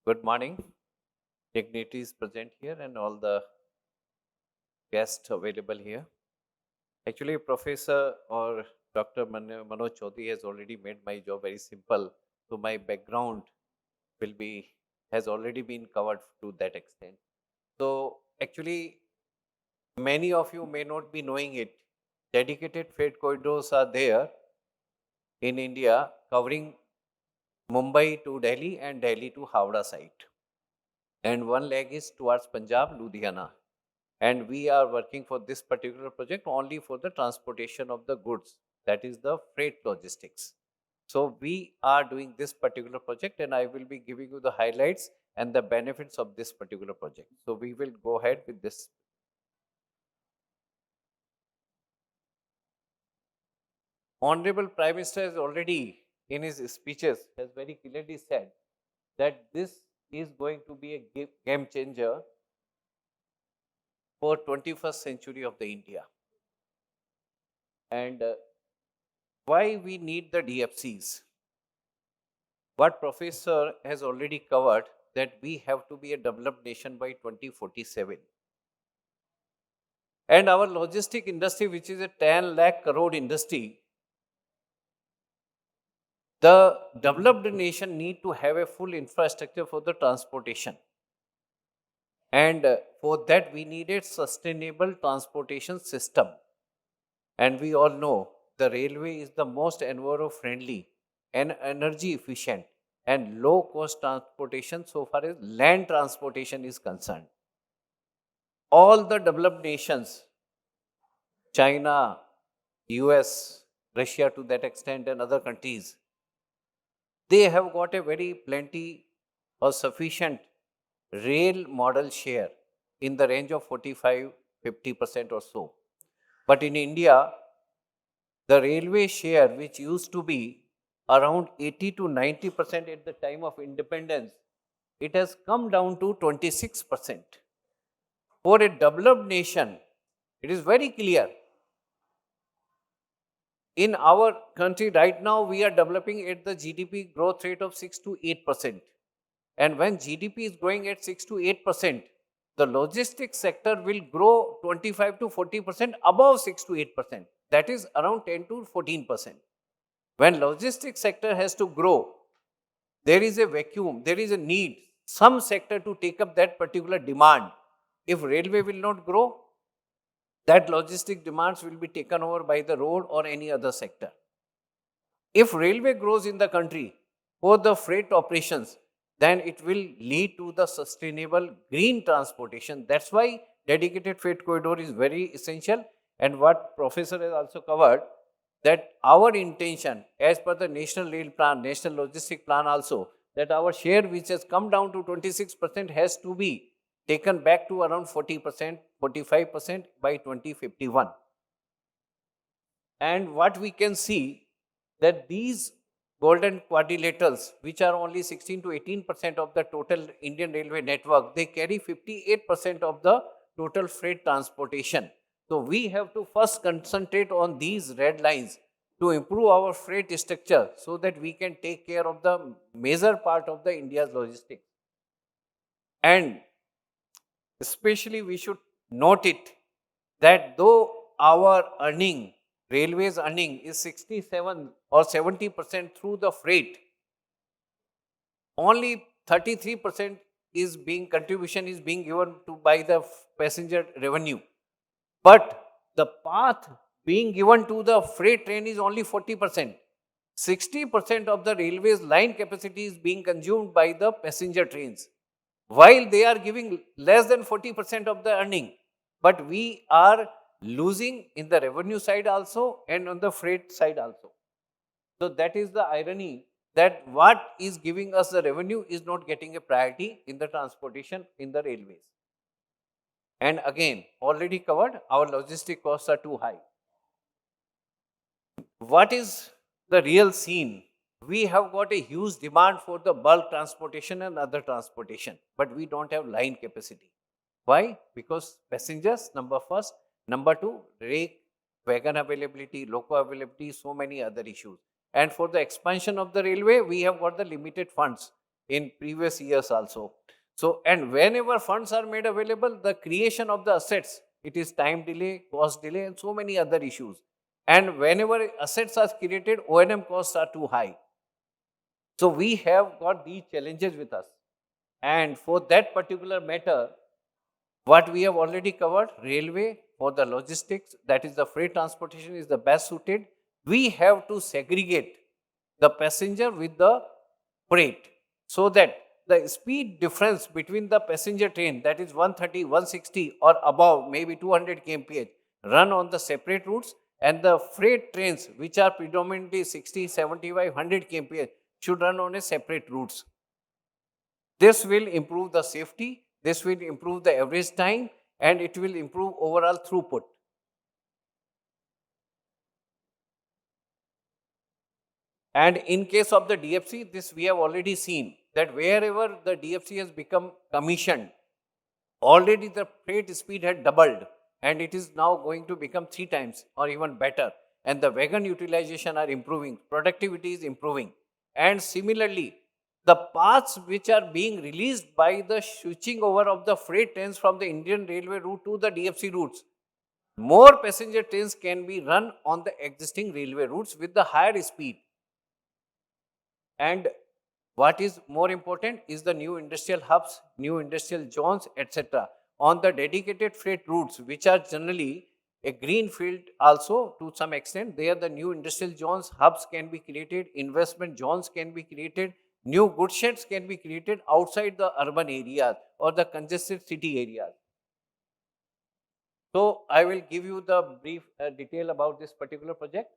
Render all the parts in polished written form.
Good morning, dignitaries present here and all the guests available here. Actually, Professor or Dr. Manoj Chaudhary has already made my job very simple. So my background will be has already been covered to that extent. So actually, many of you may not be knowing it. Dedicated freight corridors are there in India covering Mumbai to Delhi and Delhi to Howrah site. And one leg is towards Punjab, Ludhiana. And we are working for this particular project only for the transportation of the goods, that is the freight logistics. So we are doing this particular project and I will be giving you the highlights and the benefits of this particular project. So we will go ahead with this. Honorable Prime Minister has already in his speeches has very clearly said that this is going to be a game changer for 21st century of the India. And why we need the DFCs? What Professor has already covered that we have to be a developed nation by 2047. And our logistic industry, which is a 10 lakh crore industry, the developed nation need to have a full infrastructure for the transportation. And for that, we needed sustainable transportation system. And we all know the railway is the most enviro-friendly and energy efficient and low cost transportation so far as land transportation is concerned. All the developed nations, China, US, Russia to that extent and other countries, they have got a very plenty or sufficient rail model share in the range of 45-50% or so. But in India, the railway share, which used to be around 80 to 90% at the time of independence, it has come down to 26%. For a developed nation, it is very clear. In our country right now, we are developing at the GDP growth rate of 6 to 8%. And when GDP is growing at 6 to 8%, the logistics sector will grow 25 to 40% above 6 to 8%. That is around 10 to 14%. When logistics sector has to grow, there is a vacuum, there is a need, some sector to take up that particular demand. If railway will not grow, that logistic demands will be taken over by the road or any other sector. If railway grows in the country for the freight operations, then it will lead to the sustainable green transportation. That's why dedicated freight corridor is very essential. And what Professor has also covered, that our intention as per the National Rail Plan, National Logistic Plan also, that our share which has come down to 26% has to be taken back to around 40%, 45% by 2051. And what we can see that these golden quadrilaterals, which are only 16 to 18% of the total Indian railway network, they carry 58% of the total freight transportation. So we have to first concentrate on these red lines to improve our freight structure so that we can take care of the major part of the India's logistics. And especially we should note it that though our railways earning is 67 or 70% through the freight, only 33% contribution is being given to by the passenger revenue. But the path being given to the freight train is only 40%. 60% of the railway's line capacity is being consumed by the passenger trains, while they are giving less than 40% of the earning. But we are losing in the revenue side also and on the freight side also. So that is the irony, that what is giving us the revenue is not getting a priority in the transportation in the railways. And again, already covered, our logistic costs are too high. What is the real scene? We have got a huge demand for the bulk transportation and other transportation, but we don't have line capacity. Why? Because passengers, number first. Number two, rake, wagon availability, loco availability, so many other issues. And for the expansion of the railway, we have got the limited funds. in previous years also. So, and whenever funds are made available, the creation of the assets, it is time delay, cost delay, and so many other issues. And whenever assets are created, O&M costs are too high. So, we have got these challenges with us. And for that particular matter, what we have already covered, railway for the logistics, that is the freight transportation is the best suited. We have to segregate the passenger with the freight so that the speed difference between the passenger train that is 130, 160 or above maybe 200 kmph run on the separate routes, and the freight trains which are predominantly 60, 75, 100 kmph should run on a separate routes. This will improve the safety, this will improve the average time, and it will improve overall throughput. And in case of the DFC, this we have already seen that wherever the DFC has become commissioned, already the freight speed had doubled and it is now going to become 3 times or even better. And the wagon utilization are improving, productivity is improving. And similarly, the paths which are being released by the switching over of the freight trains from the Indian Railway route to the DFC routes, more passenger trains can be run on the existing railway routes with the higher speed. And what is more important is the new industrial hubs, new industrial zones, etc. on the dedicated freight routes, which are generally a green field also to some extent. There the new industrial zones, hubs can be created, investment zones can be created, new goods sheds can be created outside the urban areas or the congested city areas. So, I will give you the brief detail about this particular project.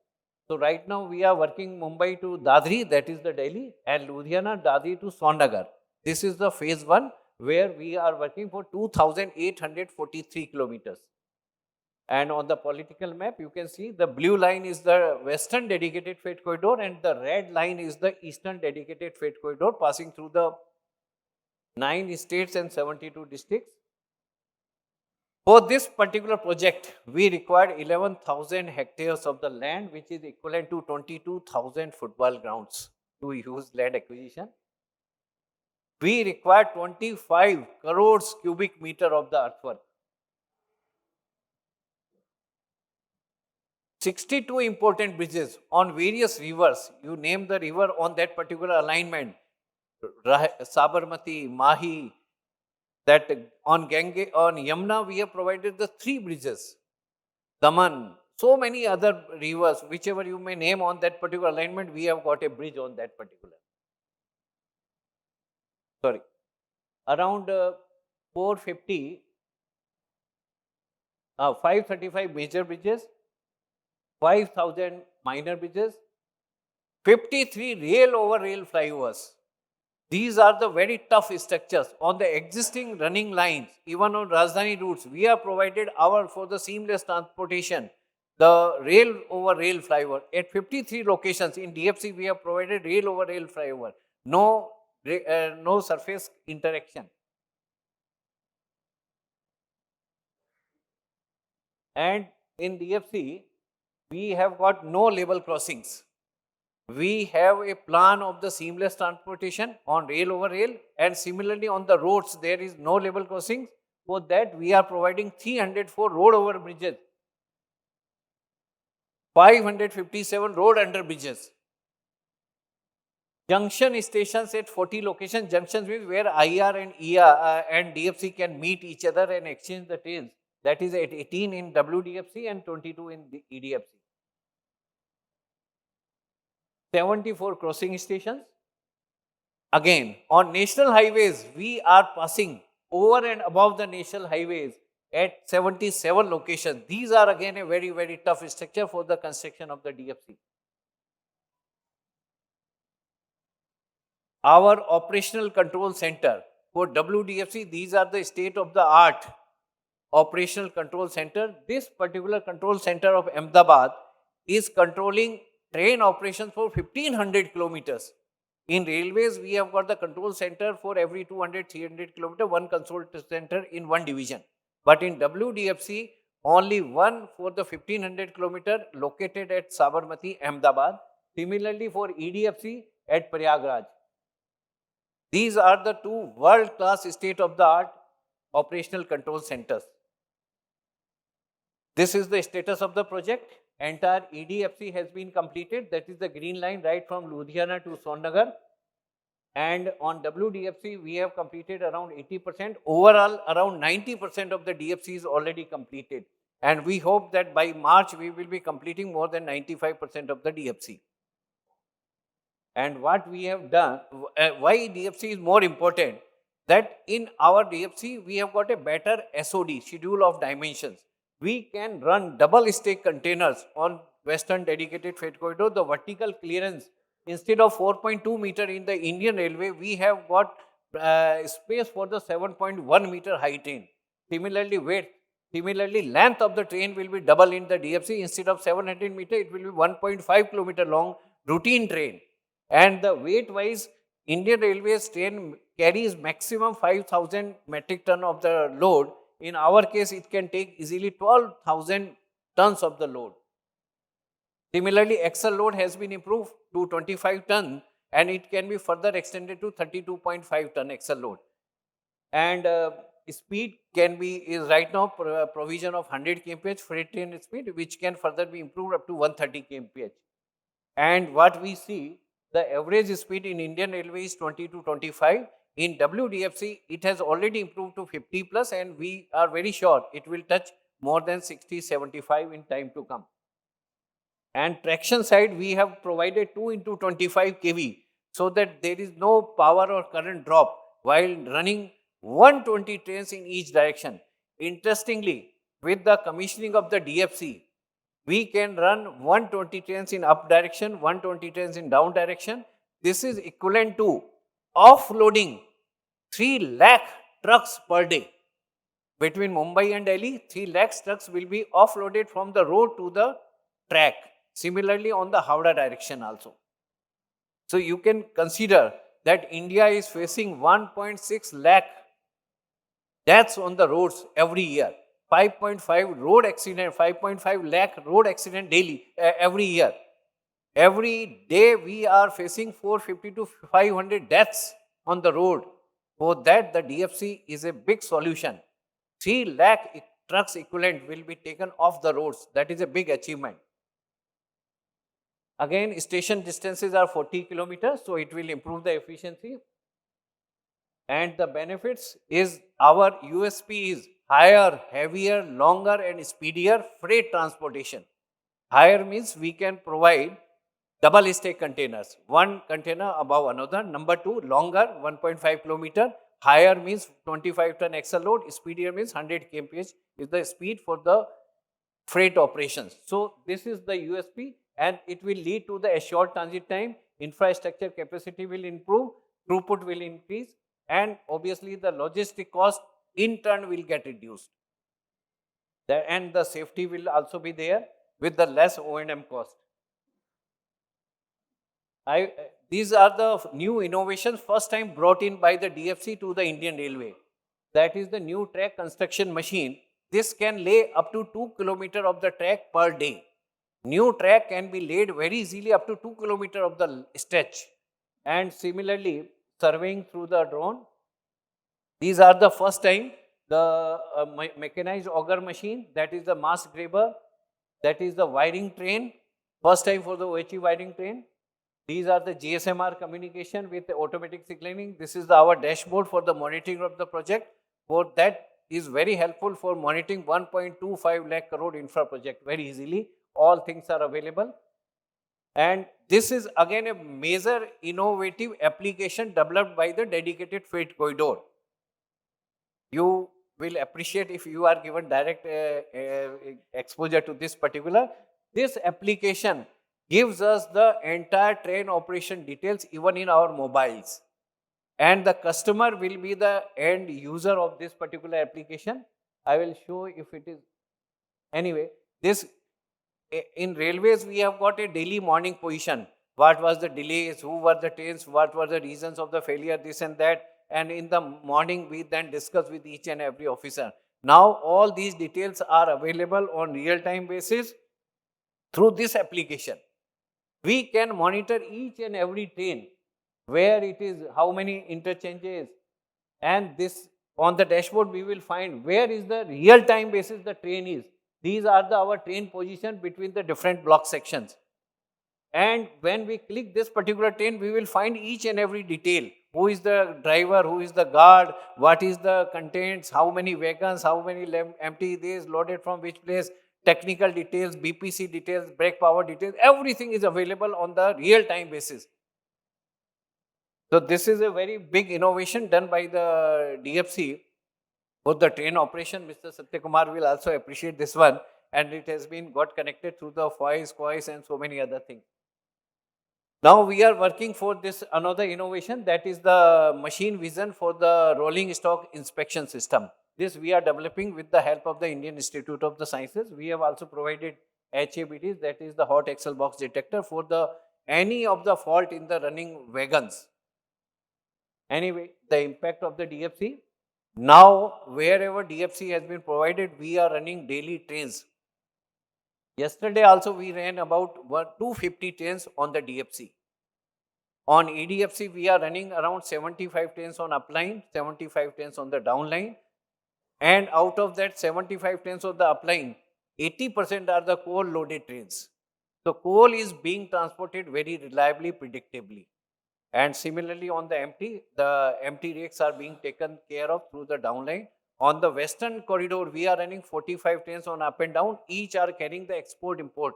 So, right now we are working Mumbai to Dadri, that is the Delhi, and Ludhiana, Dadri to Sonnagar. This is the phase 1 where we are working for 2,843 kilometers. And on the political map, you can see the blue line is the western dedicated freight corridor and the red line is the eastern dedicated freight corridor passing through the 9 states and 72 districts. For this particular project, we required 11,000 hectares of the land, which is equivalent to 22,000 football grounds to use land acquisition. We required 25 crores cubic meter of the earthwork. 62 important bridges on various rivers. You name the river on that particular alignment. Sabarmati, Mahi, that on Gange, on Yamuna, we have provided the 3 bridges. Daman, so many other rivers, whichever you may name on that particular alignment, we have got a bridge on that particular. Sorry, around 450, 535 major bridges, 5,000 minor bridges, 53 rail over rail flyovers. These are the very tough structures on the existing running lines. Even on Rajdhani routes, we have provided for the seamless transportation, the rail over rail flyover. At 53 locations in DFC, we have provided rail over rail flyover. No surface interaction. And in DFC, we have got no level crossings. We have a plan of the seamless transportation on rail over rail, and similarly on the roads there is no level crossings. For that we are providing 304 road over bridges, 557 road under bridges. Junction stations at 40 locations. Junctions means where IR and ER and DFC can meet each other and exchange the trains. That is at 18 in WDFC and 22 in the EDFC. 74 crossing stations. Again, on national highways, we are passing over and above the national highways at 77 locations. These are again a very, very tough structure for the construction of the DFC. Our operational control center for WDFC, these are the state of the art operational control center. This particular control center of Ahmedabad is controlling train operations for 1500 kilometers. In railways, we have got the control center for every 200, 300 kilometer, one control center in one division. But in WDFC, only one for the 1500 kilometer located at Sabarmati, Ahmedabad. Similarly, for EDFC at Prayagraj. These are the two world-class state-of-the-art operational control centers. This is the status of the project. Entire EDFC has been completed. That is the green line right from Ludhiana to Sonnagar. And on WDFC, we have completed around 80%. Overall, around 90% of the DFC is already completed. And we hope that by March, we will be completing more than 95% of the DFC. And what we have done, why DFC is more important, that in our DFC, we have got a better SOD, schedule of dimensions. We can run double stack containers on Western Dedicated Freight Corridor. The vertical clearance, instead of 4.2 meter in the Indian Railway, we have got space for the 7.1 meter high train. Similarly, weight, similarly, length of the train will be double in the DFC. Instead of 700 meter, it will be 1.5 kilometer long routine train. And the weight wise, Indian Railways train carries maximum 5,000 metric ton of the load. In our case, it can take easily 12,000 tons of the load. Similarly, axle load has been improved to 25 ton and it can be further extended to 32.5 ton axle load. And speed can be, is right now provision of 100 kmph freight train speed, which can further be improved up to 130 kmph. And what we see, the average speed in Indian Railway is 20 to 25. In WDFC, it has already improved to 50 plus, and we are very sure it will touch more than 60, 75 in time to come. And traction side, we have provided 2 into 25 kV, so that there is no power or current drop while running 120 trains in each direction. Interestingly, with the commissioning of the DFC, we can run 120 trains in up direction, 120 trains in down direction. This is equivalent to offloading 3 lakh trucks per day. Between Mumbai and Delhi, 3 lakh trucks will be offloaded from the road to the track. Similarly, on the Howrah direction also. So you can consider that India is facing 1.6 lakh deaths on the roads every year. 5.5 road accident, 5.5 lakh road accident daily, every year. Every day we are facing 450 to 500 deaths on the road. For that, the DFC is a big solution. 3 lakh trucks equivalent will be taken off the roads. That is a big achievement. Again, station distances are 40 kilometers, so it will improve the efficiency. And the benefits is, our USP is higher, heavier, longer and speedier freight transportation. Higher means we can provide double stack containers, one container above another. Number 2, longer, 1.5 kilometer. Higher means 25 ton axle load. Speedier means 100 kmph is the speed for the freight operations. So this is the USP, and it will lead to the assured transit time. Infrastructure capacity will improve, throughput will increase, and obviously the logistic cost in turn will get reduced. And the safety will also be there with the less O&M cost. These are the new innovations first time brought in by the DFC to the Indian Railway. That is the new track construction machine. This can lay up to 2 kilometers of the track per day. New track can be laid very easily up to 2 kilometers of the stretch. And similarly, surveying through the drone. These are the first time the mechanized auger machine, that is the mass grabber, that is the wiring train, first time for the OHE wiring train. These are the GSMR communication with the automatic signaling. This is our dashboard for the monitoring of the project. For that is very helpful for monitoring 1.25 lakh crore infra project very easily. All things are available. And this is again a major innovative application developed by the dedicated freight corridor. You will appreciate if you are given direct exposure to this particular. This application gives us the entire train operation details even in our mobiles. And the customer will be the end user of this particular application. I will show if it is. Anyway, this in railways we have got a daily morning position. What was the delays, who were the trains, what were the reasons of the failure, this and that. And in the morning we then discuss with each and every officer. Now all these details are available on real-time basis through this application. We can monitor each and every train where it is, how many interchanges, and this on the dashboard we will find where is the real time basis the train is. These are our train position between the different block sections. And when we click this particular train, we will find each and every detail. Who is the driver, who is the guard, what is the contents, how many wagons, how many empty days loaded from which place, technical details, BPC details, brake power details, everything is available on the real time basis. So this is a very big innovation done by the DFC for the train operation. Mr. Satyakumar will also appreciate this one, and it has been got connected through the voice, and so many other things. Now we are working for this another innovation, that is the machine vision for the rolling stock inspection system. This we are developing with the help of the Indian Institute of the Sciences. We have also provided HABDs, that is the hot axle box detector, for the any of the fault in the running wagons. Anyway, the impact of the DFC. Now wherever DFC has been provided, we are running daily trains. Yesterday also we ran about 250 trains on the DFC. On EDFC, we are running around 75 trains on upline, 75 trains on the downline. And out of that 75 trains on the upline, 80% are the coal loaded trains. So coal is being transported very reliably, predictably. And similarly on the empty rakes are being taken care of through the downline. On the western corridor, we are running 45 trains on up and down. Each are carrying the export-import.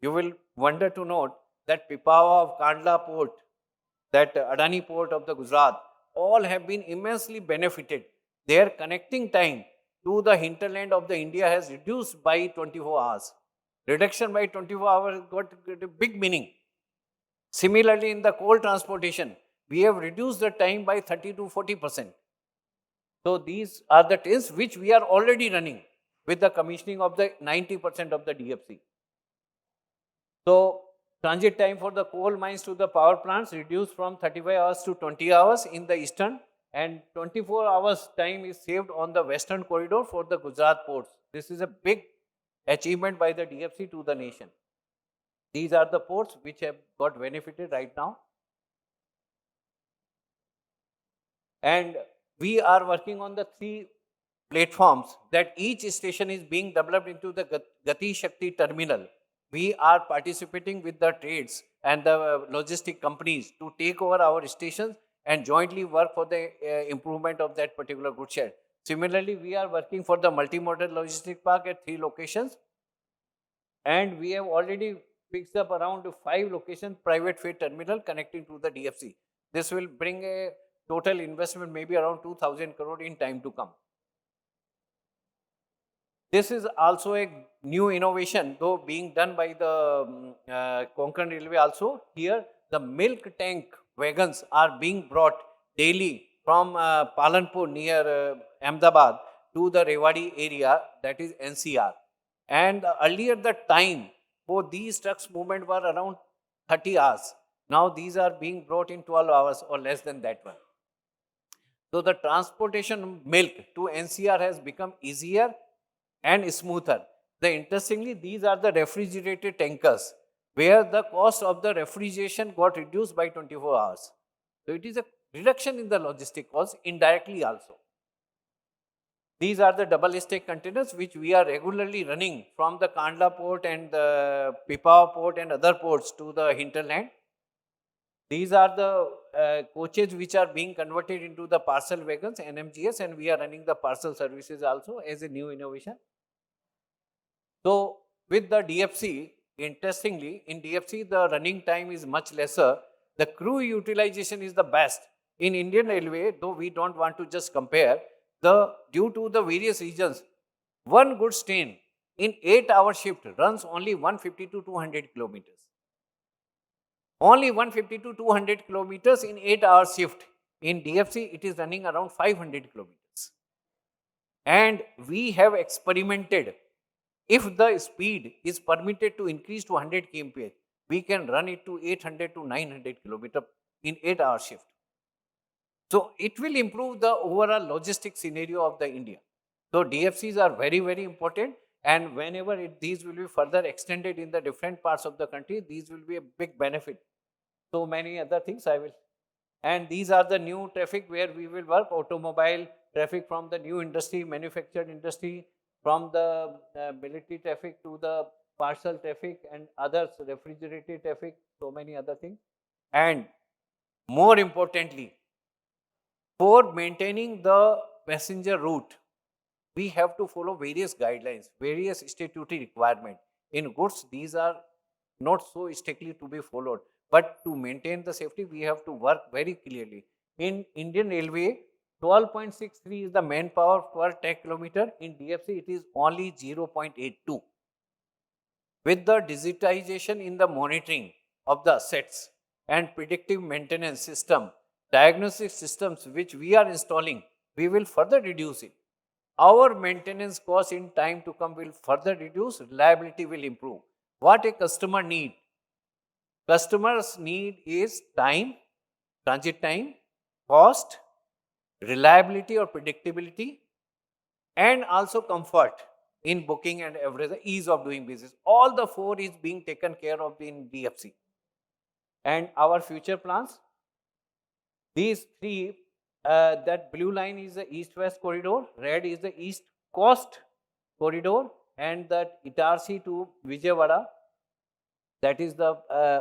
You will wonder to note that Pipavav of Kandla port, that Adani port of the Gujarat, all have been immensely benefited. Their connecting time to the hinterland of the India has reduced by 24 hours. Reduction by 24 hours got a big meaning. Similarly, in the coal transportation, we have reduced the time by 30 to 40%. So these are the trains which we are already running with the commissioning of the 90% of the DFC. So transit time for the coal mines to the power plants reduced from 35 hours to 20 hours in the eastern, and 24 hours time is saved on the western corridor for the Gujarat ports. This is a big achievement by the DFC to the nation. These are the ports which have got benefited right now. And we are working on the 3 platforms that each station is being developed into the Gati Shakti terminal. We are participating with the trades and the logistic companies to take over our stations and jointly work for the improvement of that particular goods shed. Similarly, we are working for the multimodal logistic park at 3 locations, and we have already fixed up around 5 locations private freight terminal connecting to the DFC. This will bring a total investment maybe around 2,000 crore in time to come. This is also a new innovation, though being done by the Konkan Railway also. Here, the milk tank wagons are being brought daily from Palanpur near Ahmedabad to the Rewari area, that is NCR. And earlier the time for these trucks movement were around 30 hours. Now these are being brought in 12 hours or less than that one. So the transportation of milk to NCR has become easier and smoother. Interestingly, these are the refrigerated tankers where the cost of the refrigeration got reduced by 24 hours. So it is a reduction in the logistic cost indirectly also. These are the double stack containers which we are regularly running from the Kandla port and the Pipavav port and other ports to the hinterland. These are the coaches which are being converted into the parcel wagons, NMGS, and we are running the parcel services also as a new innovation. So with the DFC, interestingly, in DFC the running time is much lesser. The crew utilization is the best. In Indian Railway, though we don't want to just compare, due to the various regions, one goods train in 8-hour shift runs only 150 to 200 kilometers. Only 150 to 200 kilometers in 8-hour shift. In DFC, it is running around 500 kilometers. And we have experimented. If the speed is permitted to increase to 100 kmph, we can run it to 800 to 900 kilometers in 8-hour shift. So it will improve the overall logistic scenario of the India. So DFCs are very, very important, and whenever these will be further extended in the different parts of the country, these will be a big benefit. So many other things I will And these are the new traffic where we will work: automobile traffic from the new industry, manufactured industry, from the military traffic to the parcel traffic and others, refrigerated traffic, so many other things. And more importantly, for maintaining the passenger route, we have to follow various guidelines, various statutory requirements. In goods, these are not so strictly to be followed, but to maintain the safety, we have to work very clearly. In Indian Railway, 12.63 is the manpower per 10 kilometer. In DFC, it is only 0.82. With the digitization in the monitoring of the assets and predictive maintenance system, diagnostic systems which we are installing, we will further reduce it. Our maintenance cost in time to come will further reduce, reliability will improve. What a customer need? Customers need is time, transit time, cost, reliability or predictability, and also comfort in booking and everything, ease of doing business. All the four is being taken care of in DFC. And our future plans, these three, that blue line is the east-west corridor, red is the east coast corridor, and that Itarsi to Vijayawada, that is the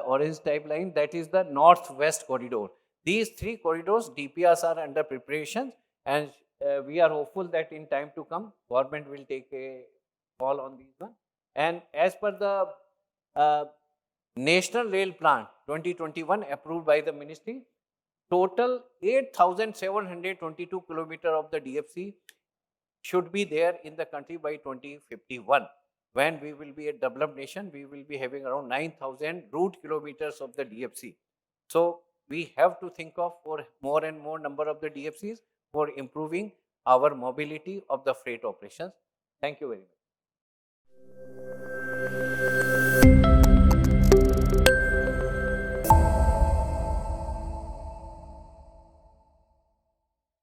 orange type line, that is the northwest corridor. These three corridors, DPRs are under preparation, and we are hopeful that in time to come, government will take a call on these one. And as per the National Rail Plan 2021 approved by the ministry, total 8,722 kilometer of the DFC should be there in the country by 2051. When we will be a developed nation, we will be having around 9,000 route kilometers of the DFC. So we have to think of for more and more number of the DFCs for improving our mobility of the freight operations. Thank you very much.